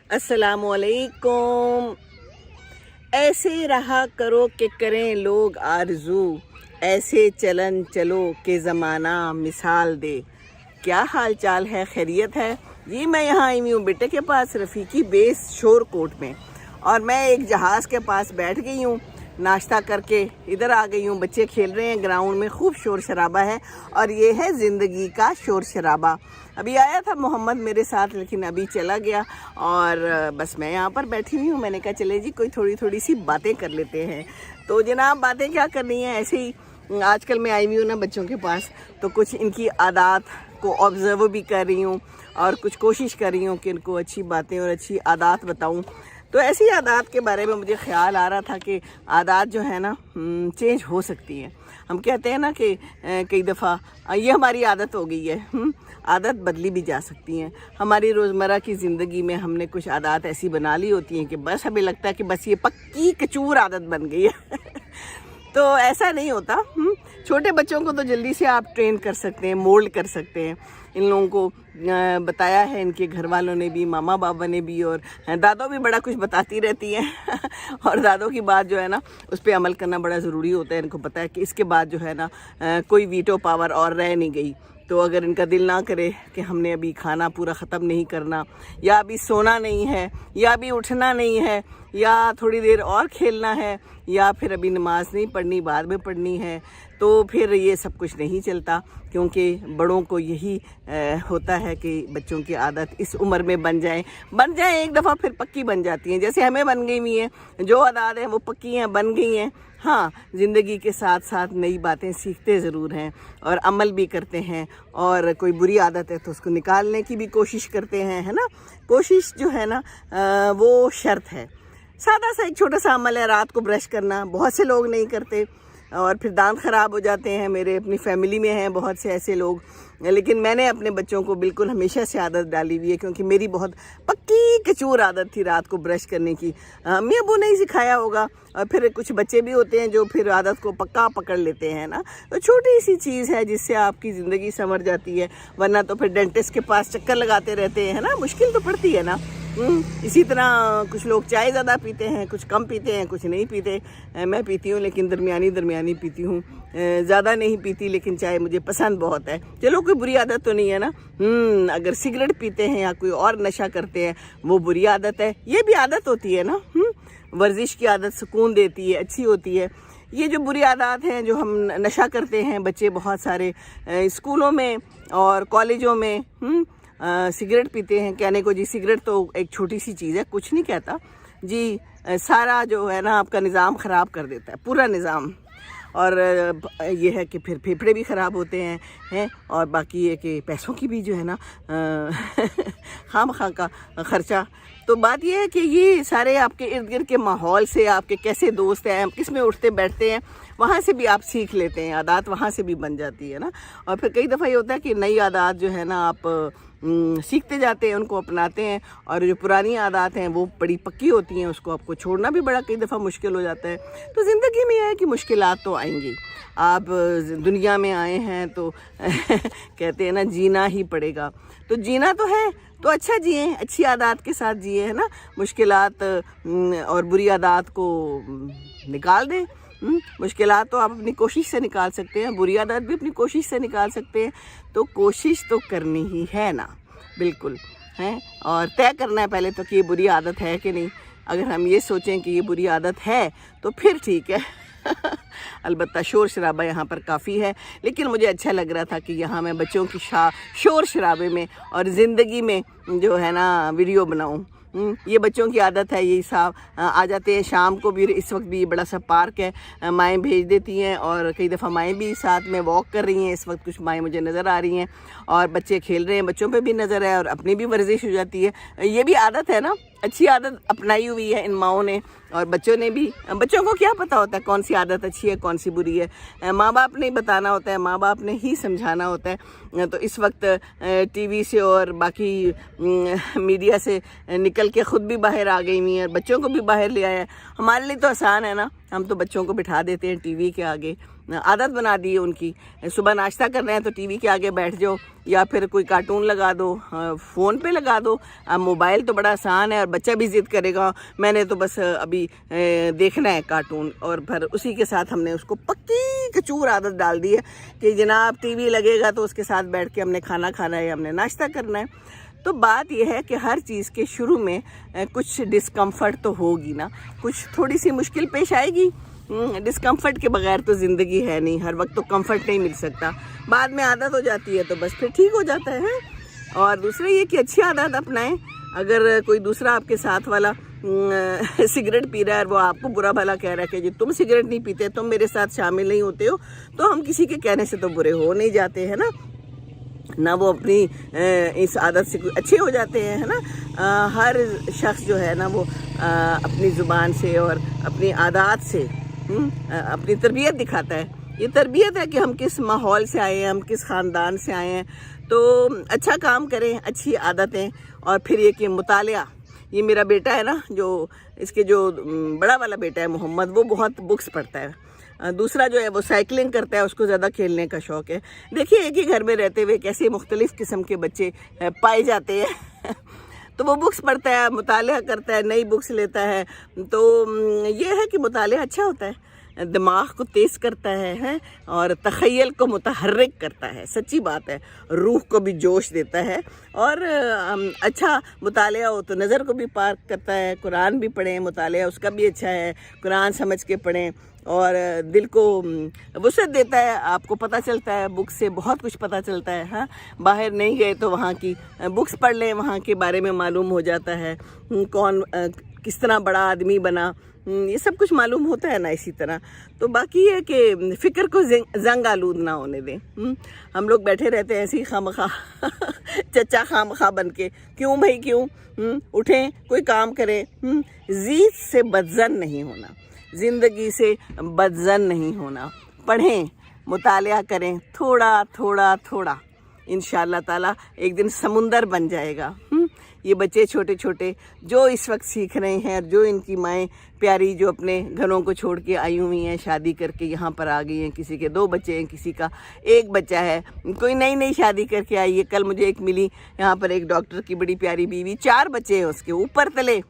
अस्सलाम वालेकुम। ऐसे रहा करो कि करें लोग आरज़ू, ऐसे चलन चलो कि ज़माना मिसाल दे। क्या हाल चाल है, खैरियत है जी? मैं यहाँ आई हुई हूँ बेटे के पास रफ़ीकी बेस शोर कोट में, और मैं एक जहाज़ के पास बैठ गई हूँ। नाश्ता करके इधर आ गई हूँ। बच्चे खेल रहे हैं ग्राउंड में, खूब शोर शराबा है, और ये है ज़िंदगी का शोर शराबा। अभी आया था मोहम्मद मेरे साथ, लेकिन अभी चला गया, और बस मैं यहाँ पर बैठी हुई हूँ। मैंने कहा चले जी कोई थोड़ी सी बातें कर लेते हैं। तो जनाब बातें क्या करनी है, ऐसे ही आजकल मैं आई हुई हूँ ना बच्चों के पास, तो कुछ इनकी आदत को ऑब्ज़र्व भी कर रही हूँ, और कुछ कोशिश कर रही हूँ कि इनको अच्छी बातें और अच्छी आदत बताऊँ। तो ऐसी आदत के बारे में मुझे ख़्याल आ रहा था कि आदत जो है ना चेंज हो सकती है। हम कहते हैं ना कि कई दफ़ा ये हमारी आदत हो गई है, आदत बदली भी जा सकती हैं। हमारी रोज़मर्रा की ज़िंदगी में हमने कुछ आदत ऐसी बना ली होती हैं कि बस हमें लगता है कि बस ये पक्की कचूर आदत बन गई है। तो ऐसा नहीं होता। छोटे बच्चों को तो जल्दी से आप ट्रेन कर सकते हैं, मोल्ड कर सकते हैं। इन लोगों को बताया है इनके घर वालों ने भी, मामा बाबा ने भी, और दादो भी बड़ा कुछ बताती रहती हैं। और दादों की बात जो है ना उस पर अमल करना बड़ा ज़रूरी होता है। इनको पता है कि इसके बाद जो है ना कोई वीटो पावर और रह नहीं गई। तो अगर इनका दिल ना करे कि हमने अभी खाना पूरा ख़त्म नहीं करना, या अभी सोना नहीं है, या अभी उठना नहीं है, या थोड़ी देर और खेलना है, या फिर अभी नमाज नहीं पढ़नी, बाद में पढ़नी है, तो फिर ये सब कुछ नहीं चलता। क्योंकि बड़ों को यही होता है कि बच्चों की आदत इस उम्र में बन जाए एक दफ़ा, फिर पक्की बन जाती हैं। जैसे हमें बन गई हुई हैं, जो आदत है वो पक्की हैं, बन गई हैं। हाँ, ज़िंदगी के साथ साथ नई बातें सीखते ज़रूर हैं और अमल भी करते हैं, और कोई बुरी आदत है तो उसको निकालने की भी कोशिश करते हैं, है ना। कोशिश जो है ना वो शर्त है। सादा सा एक छोटा सा अमल है रात को ब्रश करना, बहुत से लोग नहीं करते, और फिर दांत ख़राब हो जाते हैं। मेरे अपनी फैमिली में हैं बहुत से ऐसे लोग, लेकिन मैंने अपने बच्चों को बिल्कुल हमेशा से आदत डाली हुई है, क्योंकि मेरी बहुत पक्की कचूर आदत थी रात को ब्रश करने की। अम्मी अबू ने ही सिखाया होगा, और फिर कुछ बच्चे भी होते हैं जो फिर आदत को पक्का पकड़ लेते हैं ना। तो छोटी सी चीज़ है जिससे आपकी ज़िंदगी संवर जाती है, वरना तो फिर डेंटिस्ट के पास चक्कर लगाते रहते हैं ना, मुश्किल तो पड़ती है ना। इसी तरह कुछ लोग चाय ज़्यादा पीते हैं, कुछ कम पीते हैं, कुछ नहीं पीते। मैं पीती हूँ लेकिन दरमियानी पीती हूँ, ज़्यादा नहीं पीती, लेकिन चाय मुझे पसंद बहुत है। चलो कोई बुरी आदत तो नहीं है ना। अगर सिगरेट पीते हैं या कोई और नशा करते हैं वो बुरी आदत है, ये भी आदत होती है ना। वर्जिश की आदत सुकून देती है, अच्छी होती है। ये जो बुरी आदत हैं, जो हम नशा करते हैं बच्चे बहुत सारे स्कूलों में और कॉलेजों में सिगरेट पीते हैं। कहने को जी सिगरेट तो एक छोटी सी चीज़ है, कुछ नहीं कहता जी, सारा जो है ना आपका निज़ाम ख़राब कर देता है, पूरा निज़ाम। और ये है कि फिर फेफड़े भी ख़राब होते हैं, और बाकी ये कि पैसों की भी जो है ना खामखा का ख़र्चा। तो बात ये है कि ये सारे आपके इर्द गिर्द के माहौल से, आपके कैसे दोस्त हैं, आप किस में उठते बैठते हैं, वहाँ से भी आप सीख लेते हैं, आदत वहाँ से भी बन जाती है ना। और फिर कई दफ़ा ये होता है कि नई आदत जो है ना आप सीखते जाते हैं, उनको अपनाते हैं, और जो पुरानी आदत हैं वो बड़ी पक्की होती हैं, उसको आपको छोड़ना भी बड़ा कई दफ़ा मुश्किल हो जाता है। तो ज़िंदगी में यह है कि मुश्किलात तो आएंगी। आप दुनिया में आए हैं तो कहते हैं ना जीना ही पड़ेगा। तो जीना तो है तो अच्छा जिए, अच्छी आदत के साथ जिए, है ना। मुश्किलात और बुरी आदत को निकाल दें। मुश्किलात तो आप अपनी कोशिश से निकाल सकते हैं, बुरी आदत भी अपनी कोशिश से निकाल सकते हैं। तो कोशिश तो करनी ही है ना, बिल्कुल है, और तय करना है पहले तो कि ये बुरी आदत है कि नहीं। अगर हम ये सोचें कि ये बुरी आदत है तो फिर ठीक है। अलबत्ता शोर शराबा यहाँ पर काफ़ी है, लेकिन मुझे अच्छा लग रहा था कि यहाँ मैं बच्चों की शोर शराबे में और ज़िंदगी में जो है ना वीडियो बनाऊँ। ये बच्चों की आदत है, यही साहब आ जाते हैं शाम को भी। इस वक्त भी बड़ा सा पार्क है, माएँ भेज देती हैं, और कई दफ़ा माएँ भी साथ में वॉक कर रही हैं। इस वक्त कुछ माएँ मुझे नज़र आ रही हैं, और बच्चे खेल रहे हैं, बच्चों पे भी नज़र है, और अपनी भी वर्जिश हो जाती है। ये भी आदत है ना, अच्छी आदत अपनाई हुई है इन माओं ने और बच्चों ने भी। बच्चों को क्या पता होता है कौन सी आदत अच्छी है कौन सी बुरी है, माँ बाप ने बताना होता है, माँ बाप ने ही समझाना होता है। तो इस वक्त टीवी से और बाकी मीडिया से निकल के ख़ुद भी बाहर आ गई हुई हैं, बच्चों को भी बाहर ले आया है। हमारे लिए तो आसान है ना, हम तो बच्चों को बिठा देते हैं टीवी के आगे, आदत बना दी है उनकी। सुबह नाश्ता करना है तो टीवी के आगे बैठ जाओ या फिर कोई कार्टून लगा दो, फ़ोन पे लगा दो। अब मोबाइल तो बड़ा आसान है और बच्चा भी ज़िद करेगा मैंने तो बस अभी देखना है कार्टून, और फिर उसी के साथ हमने उसको पक्की कचूर आदत डाल दी है कि जनाब टीवी लगेगा तो उसके साथ बैठ के हमने खाना खाना है, हमने नाश्ता करना है। तो बात यह है कि हर चीज़ के शुरू में कुछ डिस्कम्फ़र्ट तो होगी ना, कुछ थोड़ी सी मुश्किल पेश आएगी। डिस्कम्फ़र्ट के बगैर तो ज़िंदगी है नहीं, हर वक्त तो कंफर्ट नहीं मिल सकता। बाद में आदत हो जाती है तो बस फिर ठीक हो जाता है। और दूसरा ये कि अच्छी आदत अपनाएं। अगर कोई दूसरा आपके साथ वाला सिगरेट पी रहा है और वो आपको बुरा भला कह रहा है कि जी तुम सिगरेट नहीं पीते, तुम मेरे साथ शामिल नहीं होते हो, तो हम किसी के कहने से तो बुरे हो नहीं जाते हैं ना वो अपनी इस आदत से अच्छे हो जाते हैं, है ना। हर शख्स जो है ना वो अपनी ज़ुबान से और अपनी आदत से अपनी तरबियत दिखाता है। ये तरबियत है कि हम किस माहौल से आए हैं, हम किस ख़ानदान से आए हैं। तो अच्छा काम करें, अच्छी आदतें। और फिर ये कि मुतालिया, ये मेरा बेटा है ना, जो इसके जो बड़ा वाला बेटा है मोहम्मद, वो बहुत बुक्स पढ़ता है। दूसरा जो है वो साइकिलिंग करता है, उसको ज़्यादा खेलने का शौक़ है। देखिए एक ही घर में रहते हुए कैसे मुख्तलिफ़ किस्म के बच्चे पाए जाते हैं। तो वो बुक्स पढ़ता है, मुतालिया करता है, नई बुक्स लेता है। तो ये है कि मुतालिया अच्छा होता है, दिमाग को तेज़ करता है और तख़य्युल को मुतहर्रिक करता है। सच्ची बात है, रूह को भी जोश देता है। और अच्छा मुतालिया हो तो नज़र को भी पार्क करता है। कुरान भी पढ़ें, मुतालिया उसका भी अच्छा है, कुरान समझ के पढ़ें और दिल को वुसअत देता है। आपको पता चलता है बुक से, बहुत कुछ पता चलता है। हाँ, बाहर नहीं गए तो वहाँ की बुक्स पढ़ लें, वहाँ के बारे में मालूम हो जाता है, कौन किस तरह बड़ा आदमी बना, ये सब कुछ मालूम होता है ना। इसी तरह तो बाकी है कि फ़िक्र को जंग आलूद ना होने दें। हम लोग बैठे रहते हैं ऐसे ही खामखा चचा खामखा बन के, क्यों भाई क्यों। उठें, कोई काम करें। ज़ीद से बदज़न नहीं होना, ज़िंदगी से बदज़न नहीं होना। पढ़ें, मुतालिया करें, थोड़ा थोड़ा थोड़ा, इंशाअल्लाह ताला एक दिन समुंदर बन जाएगा। ये बच्चे छोटे छोटे जो इस वक्त सीख रहे हैं, जो इनकी माएँ प्यारी जो अपने घरों को छोड़ के आई हुई हैं, शादी करके यहाँ पर आ गई हैं, किसी के 2 बच्चे हैं, किसी का 1 बच्चा है, कोई नई नई शादी करके आई है। कल मुझे एक मिली यहाँ पर, एक डॉक्टर की बड़ी प्यारी बीवी, 4 बच्चे हैं उसके, ऊपर तले।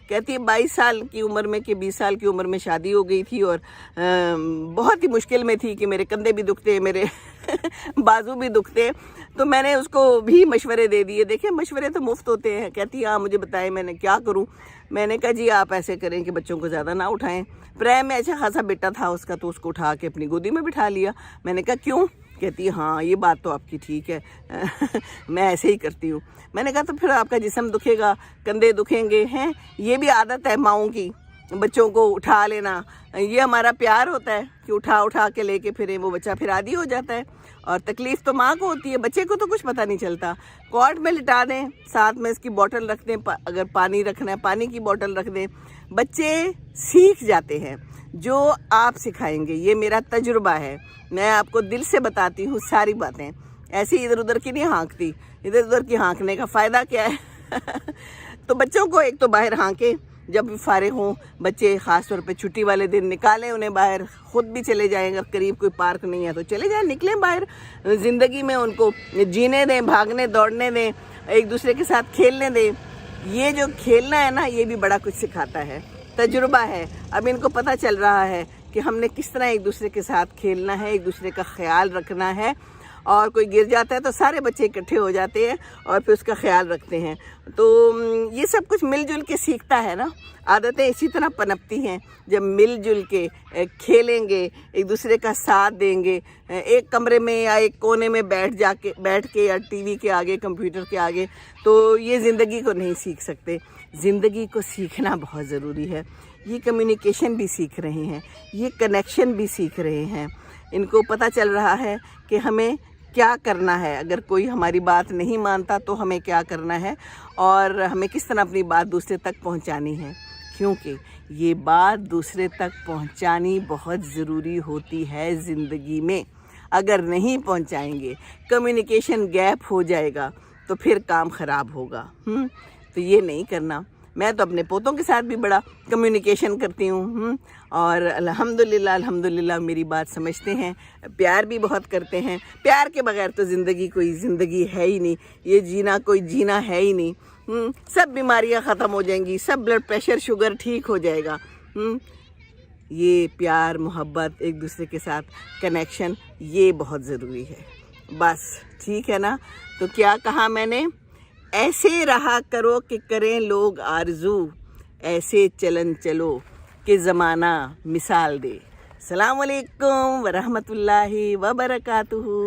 कहती है 22 साल की उम्र में कि 20 साल की उम्र में शादी हो गई थी और बहुत ही मुश्किल में थी कि मेरे कंधे भी दुखते, मेरे बाजू भी दुखते। तो मैंने उसको भी मशवरे दे दिए। देखिए मशवरे तो मुफ्त होते हैं। कहती है हाँ मुझे बताएं मैंने क्या करूं। मैंने कहा जी आप ऐसे करें कि बच्चों को ज़्यादा ना उठाएं। प्राय में अच्छा खासा बेटा था उसका, तो उसको उठा के अपनी गोदी में बिठा लिया। मैंने कहा क्यों? कहती है हाँ ये बात तो आपकी ठीक है मैं ऐसे ही करती हूँ। मैंने कहा तो फिर आपका जिस्म दुखेगा, कंधे दुखेंगे हैं, ये भी आदत है माँओं की, बच्चों को उठा लेना। ये हमारा प्यार होता है कि उठा उठा के लेके फिरे, वो बच्चा फिर आदी हो जाता है। और तकलीफ़ तो माँ को होती है, बच्चे को तो कुछ पता नहीं चलता। कॉट में लिटा दें, साथ में इसकी बोतल रख दें, अगर पानी रखना है पानी की बोतल रख दें। बच्चे सीख जाते हैं जो आप सिखाएंगे, ये मेरा तजुर्बा है। मैं आपको दिल से बताती हूँ सारी बातें, ऐसे इधर उधर की नहीं हाँकती। इधर उधर की हाँकने का फ़ायदा क्या है तो बच्चों को एक तो बाहर हाँके, जब भी फारिग हों बच्चे, ख़ास तौर पे छुट्टी वाले दिन निकालें उन्हें बाहर, ख़ुद भी चले जाएंगे, करीब कोई पार्क नहीं है तो चले जाएं, निकलें बाहर, ज़िंदगी में उनको जीने दें, भागने दौड़ने दें, एक दूसरे के साथ खेलने दें। ये जो खेलना है ना, ये भी बड़ा कुछ सिखाता है, तजुर्बा है। अब इनको पता चल रहा है कि हमने किस तरह एक दूसरे के साथ खेलना है, एक दूसरे का ख्याल रखना है। और कोई गिर जाता है तो सारे बच्चे इकट्ठे हो जाते हैं और फिर उसका ख्याल रखते हैं। तो ये सब कुछ मिलजुल के सीखता है ना। आदतें इसी तरह पनपती हैं जब मिलजुल के खेलेंगे, एक दूसरे का साथ देंगे। एक कमरे में या एक कोने में बैठ के या टीवी के आगे, कंप्यूटर के आगे, तो ये ज़िंदगी को नहीं सीख सकते। ज़िंदगी को सीखना बहुत ज़रूरी है। ये कम्युनिकेशन भी सीख रहे हैं, ये कनेक्शन भी सीख रहे हैं। इनको पता चल रहा है कि हमें क्या करना है, अगर कोई हमारी बात नहीं मानता तो हमें क्या करना है और हमें किस तरह अपनी बात दूसरे तक पहुंचानी है, क्योंकि ये बात दूसरे तक पहुंचानी बहुत ज़रूरी होती है ज़िंदगी में। अगर नहीं पहुंचाएंगे, कम्युनिकेशन गैप हो जाएगा तो फिर काम ख़राब होगा। तो ये नहीं करना। मैं तो अपने पोतों के साथ भी बड़ा कम्युनिकेशन करती हूँ और अल्हम्दुलिल्लाह मेरी बात समझते हैं, प्यार भी बहुत करते हैं। प्यार के बगैर तो ज़िंदगी कोई ज़िंदगी है ही नहीं, ये जीना कोई जीना है ही नहीं। सब बीमारियाँ ख़त्म हो जाएंगी, सब ब्लड प्रेशर शुगर ठीक हो जाएगा। ये प्यार मोहब्बत एक दूसरे के साथ कनेक्शन ये बहुत ज़रूरी है। बस ठीक है ना। तो क्या कहा मैंने, ऐसे रहा करो कि करें लोग आरज़ू, ऐसे चलन चलो कि ज़माना मिसाल दे। अस्सलाम वालेकुम व रहमतुल्लाहि व बरकातुहू।